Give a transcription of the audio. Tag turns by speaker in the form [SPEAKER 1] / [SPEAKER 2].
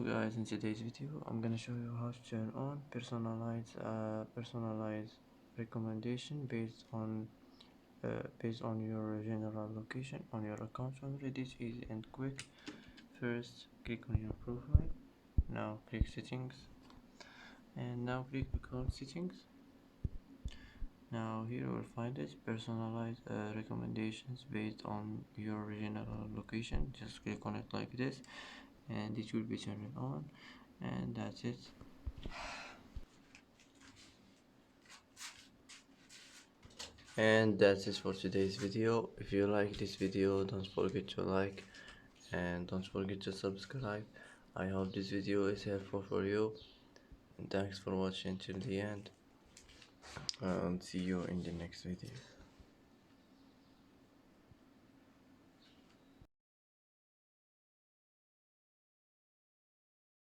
[SPEAKER 1] guys, in today's video I'm gonna show you how to turn on personalized recommendation based on your general location on your account. So it is easy and quick. First, click on your profile. Now click settings, and now click account settings. Now here you will find it, personalized recommendations based on your general location. Just click on it like this and it will be turned on, and that's it. And that's it for today's video. If you like this video, don't forget to like and don't forget to subscribe. I hope this video is helpful for you, and thanks for watching till the end, and see you in the next video.